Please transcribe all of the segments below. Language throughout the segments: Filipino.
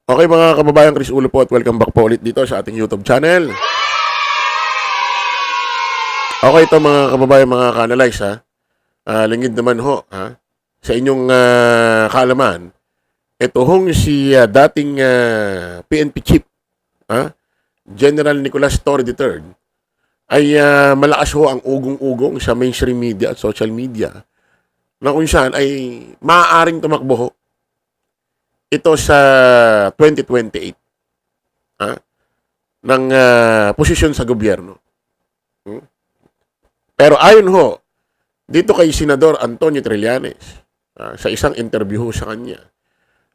Okay mga kababayan, Chris Ulo po at welcome back po ulit dito sa ating YouTube channel. Okay ito mga kababayan, mga ka-analyze ha. Lingid naman ho ha. Sa inyong kaalaman, ito hong si dating PNP chief, General Nicolas Torre III, ay malakas ho ang ugong-ugong sa mainstream media at social media na kung saan ay maaaring tumakbo ho ito sa 2028 ng posisyon sa gobyerno. Pero ayon ho dito kay Senador Antonio Trillanes, sa isang interview ho sa kanya,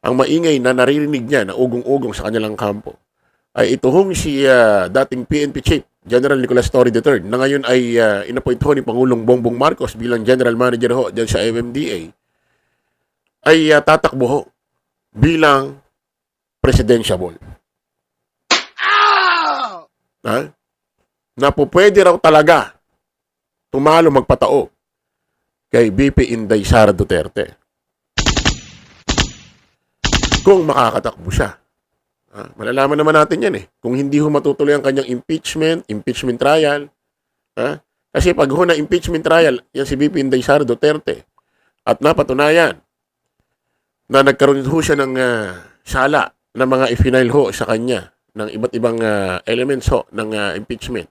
ang maingay na naririnig niya na ugong-ugong sa kanilang kampo ay ito hong si dating PNP Chief General Nicolas Torre III na ngayon ay inappoint ho ni Pangulong Bongbong Marcos bilang General Manager ho dyan sa MMDA, ay tatakbo ho bilang presidentiable. Na po pwede raw talaga tumalo magpatao kay BP Inday Sara Duterte kung makakatakbo siya. Malalaman naman natin yan kung hindi ho matutuloy ang kanyang impeachment trial. Kasi pag ho na impeachment trial, yan si BP Inday Sara Duterte, at napatunayan na nagkaroon ho siya ng sala ng mga i-final ho sa kanya ng iba't ibang elements ho ng impeachment,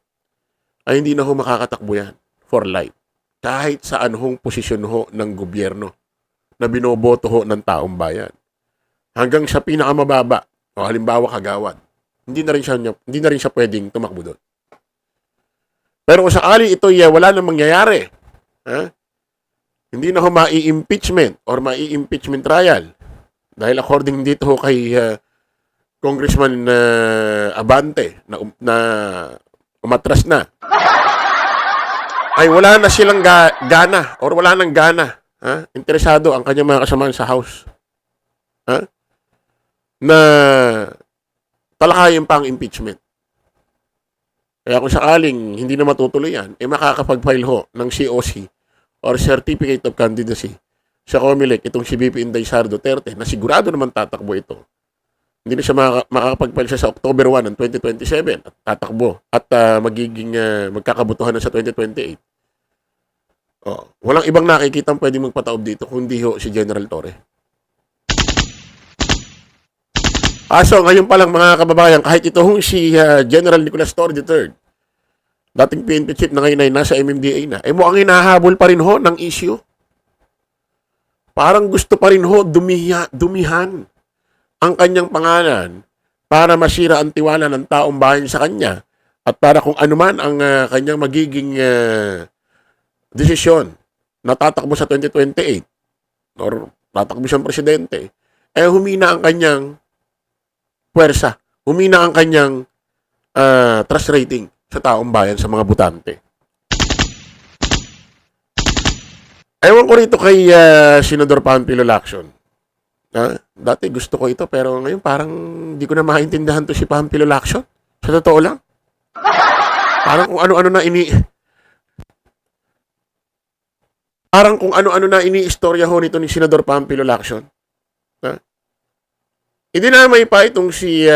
ay hindi na ho makakatakbo yan for life. Kahit saan hong posisyon ho ng gobyerno na binoboto ho ng taong bayan. Hanggang sa pinakamababa, o halimbawa kagawad, hindi na rin siya pwedeng tumakbo doon. Pero kung sakali ito'y wala nang mangyayari, hindi na ho mai-impeachment or mai-impeachment trial, dahil according dito ho kay Congressman Abante na umatras na, ay wala na silang gana or wala nang gana, interesado ang kanyang mga kasamaan sa House na talakayin pa ang impeachment. Kaya kung sakaling hindi na matutuloy yan, makakapag-file ho ng COC or Certificate of Candidacy sa COMELEC itong si BP Inday Sara Duterte na sigurado naman tatakbo ito. Hindi na siya makakapag-file siya sa October 1 ng 2027 at tatakbo at magiging magkakabutuhan na sa 2028. Walang ibang nakikitang pwedeng magpataob dito kundi ho si General Torre. So ngayon pa lang mga kababayan, kahit ito hong si General Nicolas Torre III, dating PNP chief na ngayon ay nasa MMDA na, mukhang hinahabol pa rin ho ng issue. Parang gusto pa rin ho dumihan ang kanyang pangalan para masira ang tiwala ng taong bayan sa kanya at para kung anuman ang kanyang magiging desisyon na tatakbo sa 2028 or tatakbo siyang presidente, humina ang kanyang puwersa, humina ang kanyang trust rating sa taong bayan, sa mga butante. Ewan ko rito kay Senador Panfilo Lacson. Dati gusto ko ito pero ngayon parang di ko na maintindihan to si Panfilo Lacson. Sa totoo lang. Parang kung ano-ano na ini-istorya ho nito ni Senador Panfilo Lacson. Hindi na may pa itong si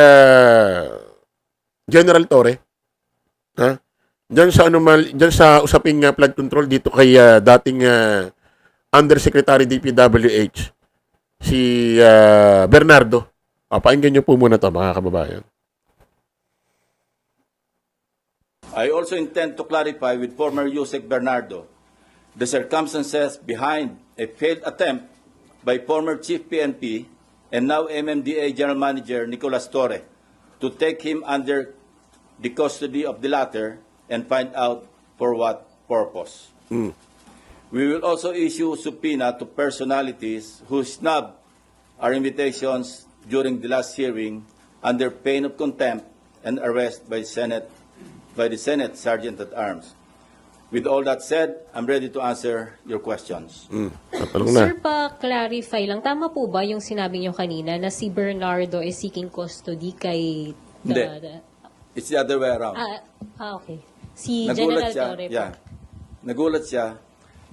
General Torre. Diyan sa usaping flood control dito kay dating Undersecretary DPWH si Bernardo. Pakinggan niyo po muna to mga kababayan. I also intend to clarify with former Yusek Bernardo the circumstances behind a failed attempt by former Chief PNP and now MMDA General Manager Nicolas Torre to take him under the custody of the latter and find out for what purpose. We will also issue subpoena to personalities who snubbed our invitations during the last hearing under pain of contempt and arrest by the Senate Sergeant at Arms. With all that said, I'm ready to answer your questions. Sir, pa-clarify lang, tama po ba yung sinabi niyo kanina na si Bernardo is seeking custody kay... Hindi. It's the other way around. Okay. Si General Torre po. Nagulat siya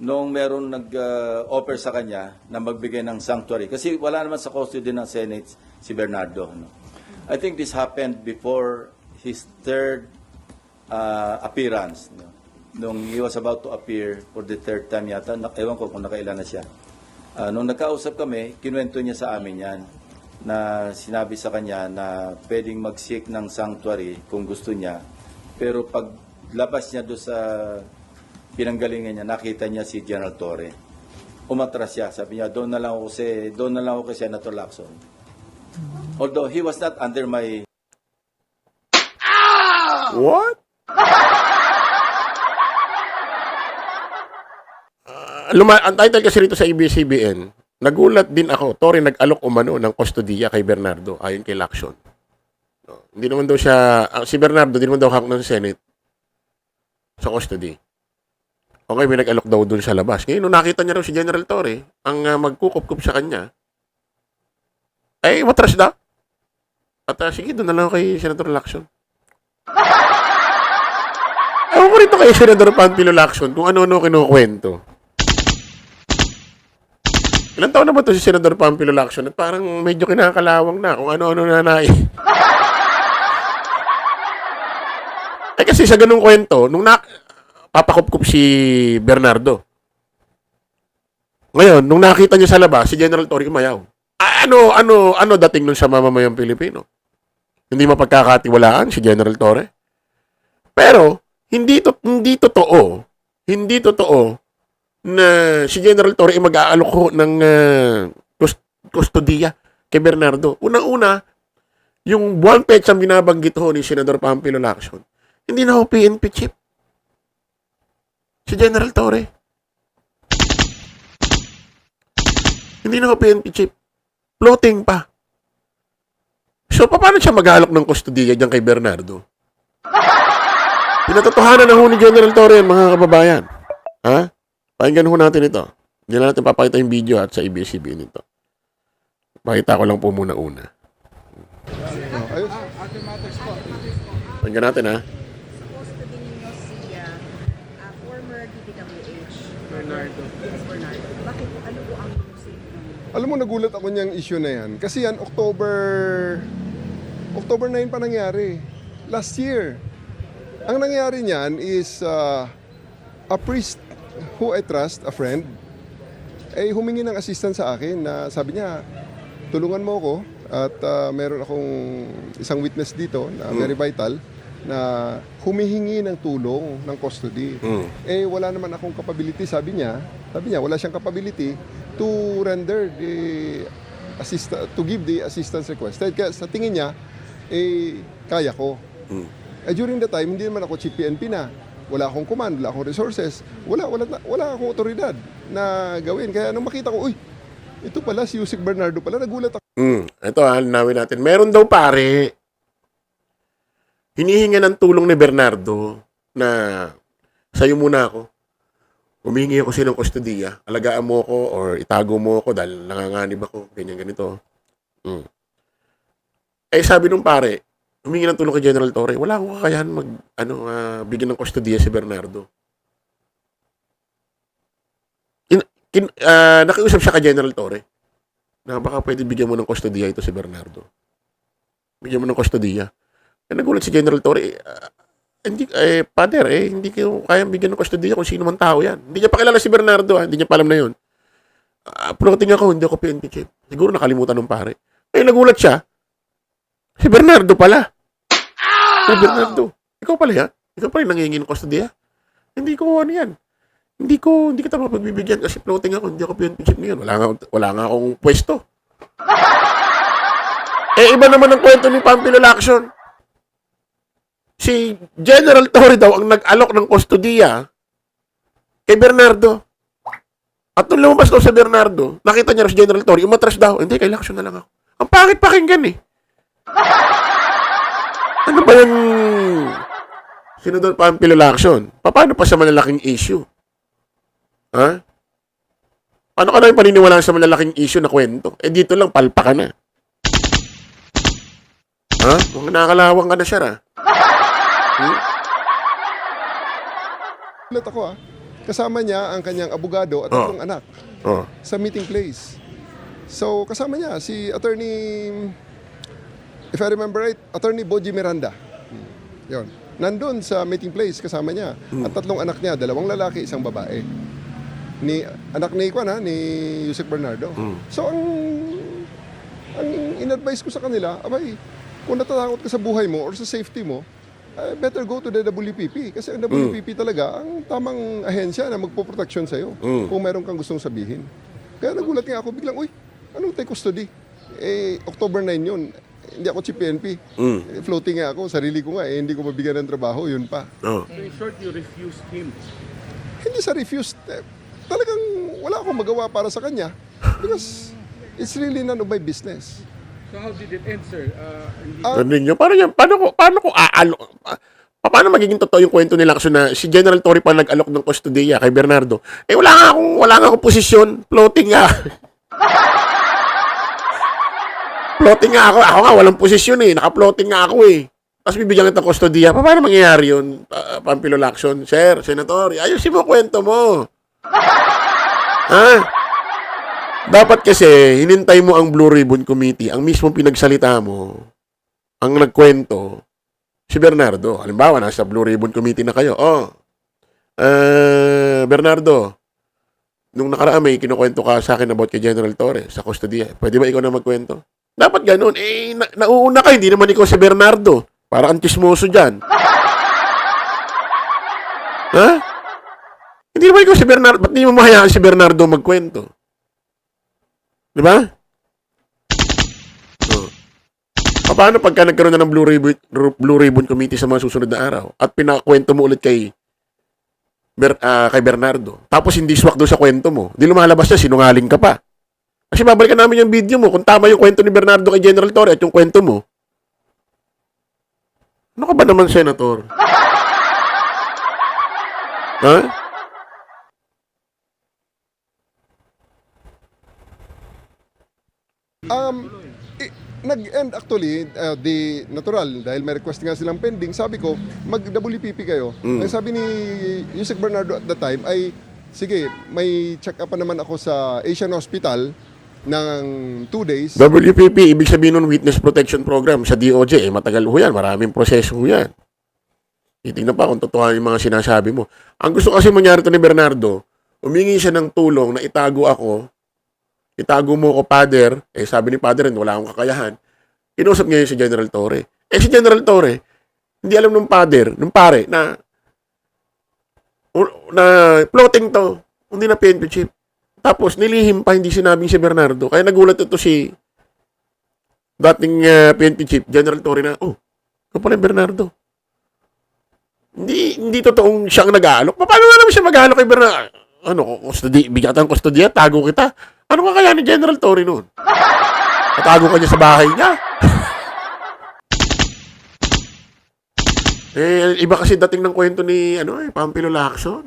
nung meron nag-offer sa kanya na magbigay ng sanctuary. Kasi wala naman sa custody ng Senate si Bernardo. No? I think this happened before his third appearance. No? Nung he was about to appear for the third time yata, ewan ko kung nakailan na siya. Nung nagkausap kami, kinuwento niya sa amin yan na sinabi sa kanya na pwedeng mag-seek ng sanctuary kung gusto niya. Pero pag labas niya doon sa pinanggalingan niya, nakita niya si General Torre. Umatras siya. Sabi niya, doon na lang ako kay Senator Lacson. Although he was not under my... What? Ang title kasi rito sa ABS-CBN, nagulat din ako, Torre nag-alok umano ng kustodiya kay Bernardo ayon kay Lacson. No, hindi naman daw siya, si Bernardo, hindi naman daw hawak ng Senate sa custody. Okay, may nag-alok daw dun sa labas. Ngayon, nung nakita niya raw si General Torre, ang magkukup-kup sa kanya, ay matras daw. At sige, doon na lang kay Senator Lacson. Ewan ko rito kay Senador Panfilo Lacson kung ano-ano kinukwento. Ilang taon na ba ito si Senador Panfilo Lacson at parang medyo kinakalawang na kung ano-ano na kasi sa ganung kwento, nung papakupkup si Bernardo. Ngayon, nung nakita niya sa labas, si General Torre umayaw. Ano dating nun sa mamamayang Pilipino? Hindi mapagkakatiwalaan si General Torre? Pero, hindi totoo na si General Torre ay mag-aalok ng kustodiya kay Bernardo. Unang-una, yung buwan petsang binabanggit ho ni Senador Panfilo Lacson, hindi na ho PNP chief. Si General Torre. Hindi na ho PNP chief. Floating pa. So, paano siya mag-aalok ng kustodiya dyan kay Bernardo? Pinatotohanan na ho ni General Torre, mga kababayan. Ha? Pakinggan ho natin ito. Hindi na natin papakita yung video at sa ABS-CBN ito. Pakita ko lang po muna una. Pakinggan natin, ha? Supposed to be ninyo si former DPWH, Bernardo. Yes, Bernardo. Bakit? Ano po ang say ng... Alam mo, nagulat ako niyang issue na yan. Kasi yan, October 9 pa nangyari. Last year. Ang nangyari niyan is a priest who I trust, a friend, ay humingi ng assistance sa akin na sabi niya, tulungan mo ako at meron akong isang witness dito na very vital na humihingi ng tulong ng custody. Eh wala naman akong capability, sabi niya wala siyang capability to render the to give the assistance requested. Kaya sa tingin niya, kaya ko. During the time, hindi naman ako chief PNP na. Wala akong command, wala akong resources, wala akong otoridad na gawin. Kaya nung makita ko, uy, ito pala si Yusek Bernardo pala, nagulat ako. Ito halinawin natin. Meron daw pare, hinihinga ng tulong ni Bernardo na sa'yo muna ako. Humihingi ako siya ng kustodiya. Alagaan mo ako or itago mo ako dahil nanganganib ako. Ganyan, ganito. Sabi nung pare, humingi ng tulong kay General Torre, wala akong kakayahan bigyan ng kustodiya si Bernardo. Nakiusap siya kay General Torre na baka pwede bigyan mo ng kustodiya ito si Bernardo. Bigyan mo ng kustodiya. Nagulat si General Torre, hindi ko kayang bigyan ng kustodiya kung sino man tao yan. Hindi niya pakilala si Bernardo, hindi niya pa alam na yun. Floating ako, hindi ako PNP chief. Siguro nakalimutan ng pare. Nagulat siya, si Bernardo pala. Si Bernardo. Ikaw pala yan? Ikaw pala yung nangihingi ng kustodiya? Hindi ko yan. Hindi kita mapagbibigyan kasi floating ako. Hindi ako PNP chief ngayon. Wala nga akong pwesto. Iba naman ang kwento ni Panfilo Lacson. Si General Torre daw ang nag-alok ng kustodiya kay Bernardo. At nung lumabas daw sa Bernardo, nakita niya si General Torre, umatras daw. Hindi, kay Lacson na lang ako. Ang pangit pakinggan eh. Ano ba yung Senador Panfilo Lacson? Paano pa sa malalaking issue? Ha? Paano ka na yung paniniwalaan sa malalaking issue na kwento? Dito lang, palpa ka na. Ha? Mga nakakalawang ka na siya, ha? Nagulat ako Kasama niya ang kanyang abogado at tatlong anak Oh. sa meeting place. So, kasama niya si attorney, if I remember right, attorney Boji Miranda. Yun. Nandun sa meeting place, kasama niya. At tatlong anak niya, 2 lalaki, 1 babae. Anak ni Yusek Bernardo. So, ang in-advise ko sa kanila, abay, kung natatakot ka sa buhay mo or sa safety mo, better go to the WPP. Kasi ang WPP talaga, ang tamang ahensya na magpoproteksyon sa'yo kung meron kang gustong sabihin. Kaya nagulat nga ako biglang, uy, anong take custody? October 9 yun. Hindi ako chief PNP. Floating nga ako, sarili ko nga, hindi ko mabigyan ng trabaho, yun pa. Oh. So in short, you refused him. Hindi sa refused. Talagang wala akong magawa para sa kanya. Because it's really none of my business. So how did it end, sir? Hindi Ano nyo? Paano magiging totoo yung kwento nila kasi na si General Torre pa nag-alok ng kustodiya kay Bernardo? Wala nga akong posisyon. Floating nga. Floating nga ako. Ako nga, walang posisyon eh. Naka-floating nga ako eh. Tapos bibigyan kita ng kustodiya. Paano mangyayari yun? Pampilo Lacson. Sir, Senator, ayusin mo kwento mo. Ha? Dapat kasi, hinintay mo ang Blue Ribbon Committee, ang mismong pinagsalita mo, ang nagkwento, si Bernardo. Halimbawa, nasa Blue Ribbon Committee na kayo. Bernardo, nung nakaraan may kinukwento ka sa akin about kay General Torre sa kustodiya. Pwede ba ikaw na magkwento? Dapat ganun. Nauuna ka, hindi naman ikaw si Bernardo. Para ang chismoso dyan. Ha? Hindi naman ikaw si Bernardo. Ba't di mo mahayaan si Bernardo magkwento? Di ba? Paano pagka nagkaroon na ng Blue Ribbon Committee sa mga susunod na araw at pinakwento mo ulit kay Bernardo, tapos hindi swak doon sa kwento mo, di lumalabas na, sinungaling ka pa. Kasi babalikan namin yung video mo kung tama yung kwento ni Bernardo kay General Torre at yung kwento mo. Ano ka ba naman, Senator? Ha? Nag-end actually, the natural, dahil may request nga silang pending, sabi ko, mag-WPP kayo. Ang sabi ni Yusek Bernardo at the time ay, sige, may check-up pa naman ako sa Asian Hospital ng 2 days. WPP, ibig sabihin nun Witness Protection Program sa DOJ. Matagal ho yan, maraming proseso ho yan. Titingnan pa kung totoo yung mga sinasabi mo. Ang gusto kasi mangyari to ni Bernardo, humingi siya ng tulong na itago ako. Itago mo ko, Father. Sabi ni Father rin, wala akong kakayahan. Kinusap niya yun si General Torre. Si General Torre, hindi alam nung Father, nung pare, na floating to. Hindi na PNP chief. Tapos, nilihim pa, hindi sinabing si Bernardo. Kaya nagulat ito si dating PNP chief, General Torre na, ito pala yung Bernardo. Hindi totoong siyang nag-aalok. Paano nga naman siya mag-aalok kay Bernardo? Bigatan kustodiya, tago kita. Ano ka kaya ni General Torre noon? Natago ka niya sa bahay niya. Iba kasi dating ng kwento ni Pampilo Lacson.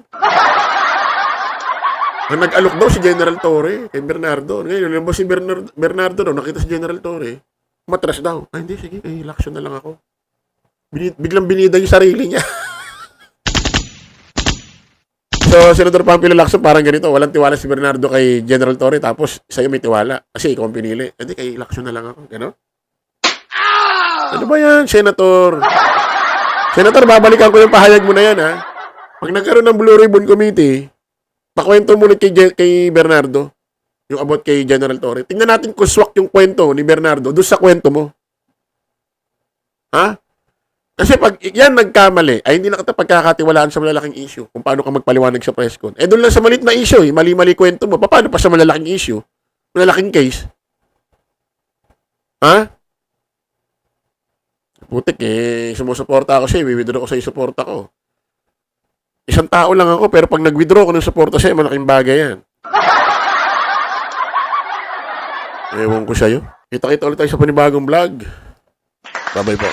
Ang nag-alok daw si General Torre kay Bernardo. Ngayon, lumabas si Bernardo daw, nakita si General Torre. Matras daw. Hindi, sige, kay Lacson na lang ako. Biglang binida yung sarili niya. So, Senator Pampilo Lacson, parang ganito, walang tiwala si Bernardo kay General Torre, tapos sa'yo may tiwala. Kasi ikaw ang pinili. Hindi, kay Lacson na lang ako. Gano'n? Ano ba yan, Senator? Senator, babalikan ko yung pahayag mo na yan, ha? Pag nagkaroon ng Blue Ribbon Committee, pakwento mo ulit kay Bernardo, yung about kay General Torre. Tingnan natin kung swak yung kwento ni Bernardo doon sa kwento mo. Ha? Kasi pag yan nagkamali, ay hindi na kita pagkakatiwalaan sa malalaking issue kung paano ka magpaliwanag sa press con. Doon lang sa maliit na issue, mali-mali kwento mo. Paano pa sa malalaking issue? Malalaking case? Ha? Putik sumusuporta ako sa'yo, i-withdraw ko sa'yo suporta ko. Isang tao lang ako, pero pag nag-withdraw ko ng suporta sa'yo, malaking bagay yan. Ewan ko sa'yo. Kita-kita ulit tayo sa panibagong vlog. Bye-bye po.